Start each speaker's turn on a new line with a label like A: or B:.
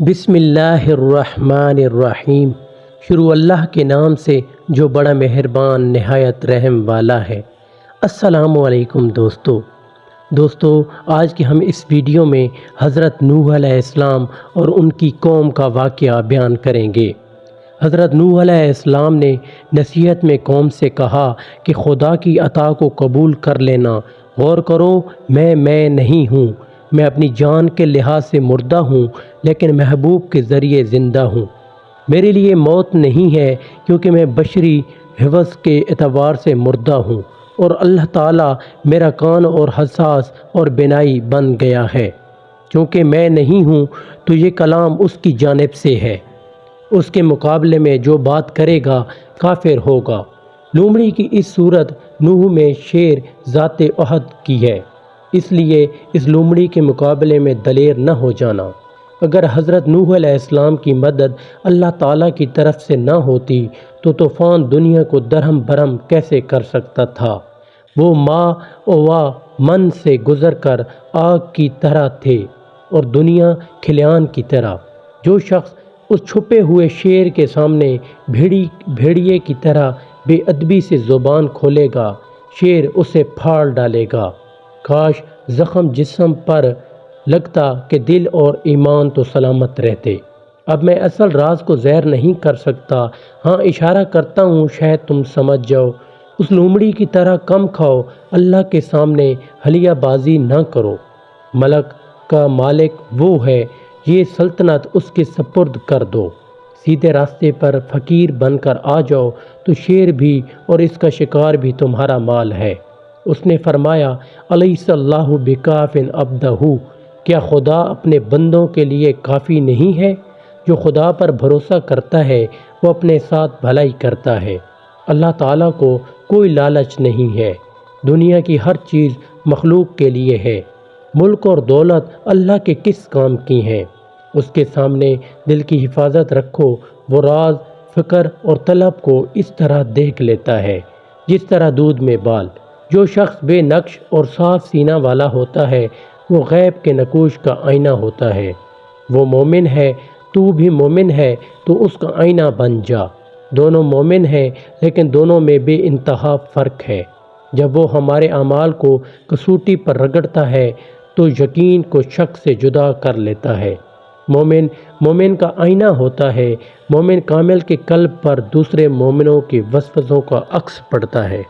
A: بسم اللہ الرحمن الرحیم۔ شروع اللہ کے نام سے جو بڑا مہربان نہایت رحم والا ہے۔ السلام علیکم دوستو، آج کے ہم اس ویڈیو میں حضرت نوح علیہ السلام اور ان کی قوم کا واقعہ بیان کریں گے۔ حضرت نوح علیہ السلام نے نصیحت میں قوم سے کہا کہ خدا کی عطا کو قبول کر لینا، غور کرو میں نہیں ہوں، میں اپنی جان کے لحاظ سے مردہ ہوں لیکن محبوب کے ذریعے زندہ ہوں۔ میرے لیے موت نہیں ہے کیونکہ میں بشری حوث کے اعتبار سے مردہ ہوں، اور اللہ تعالیٰ میرا کان اور حساس اور بینائی بن گیا ہے۔ چونکہ میں نہیں ہوں تو یہ کلام اس کی جانب سے ہے، اس کے مقابلے میں جو بات کرے گا کافر ہوگا۔ لومڑی کی اس صورت نوح میں شیر ذات احد کی ہے، اس لیے اس لومڑی کے مقابلے میں دلیر نہ ہو جانا۔ اگر حضرت نوح علیہ السلام کی مدد اللہ تعالیٰ کی طرف سے نہ ہوتی تو طوفان دنیا کو درہم برہم کیسے کر سکتا تھا؟ وہ ماء و من سے گزر کر آگ کی طرح تھے اور دنیا کھلیان کی طرح۔ جو شخص اس چھپے ہوئے شیر کے سامنے بھیڑیے کی طرح بے ادبی سے زبان کھولے گا، شیر اسے پھاڑ ڈالے گا۔ کاش زخم جسم پر لگتا کہ دل اور ایمان تو سلامت رہتے۔ اب میں اصل راز کو ظاہر نہیں کر سکتا، ہاں اشارہ کرتا ہوں شاید تم سمجھ جاؤ۔ اس لومڑی کی طرح کم کھاؤ، اللہ کے سامنے حلیہ بازی نہ کرو۔ ملک کا مالک وہ ہے، یہ سلطنت اس کے سپرد کر دو۔ سیدھے راستے پر فقیر بن کر آ جاؤ تو شیر بھی اور اس کا شکار بھی تمہارا مال ہے۔ اس نے فرمایا، الیس اللہ بکاف عبدہ، کیا خدا اپنے بندوں کے لیے کافی نہیں ہے؟ جو خدا پر بھروسہ کرتا ہے وہ اپنے ساتھ بھلائی کرتا ہے۔ اللہ تعالیٰ کو کوئی لالچ نہیں ہے۔ دنیا کی ہر چیز مخلوق کے لیے ہے۔ ملک اور دولت اللہ کے کس کام کی ہیں؟ اس کے سامنے دل کی حفاظت رکھو، وہ راز، فکر اور طلب کو اس طرح دیکھ لیتا ہے جس طرح دودھ میں بال۔ جو شخص بے نقش اور صاف سینہ والا ہوتا ہے وہ غیب کے نقوش کا آئینہ ہوتا ہے۔ وہ مومن ہے، تو بھی مومن ہے تو اس کا آئینہ بن جا۔ دونوں مومن ہیں لیکن دونوں میں بے انتہا فرق ہے۔ جب وہ ہمارے اعمال کو کسوٹی پر رگڑتا ہے تو یقین کو شک سے جدا کر لیتا ہے۔ مومن کا آئینہ ہوتا ہے۔ مومن کامل کے قلب پر دوسرے مومنوں کے وسوسوں کا عکس پڑتا ہے۔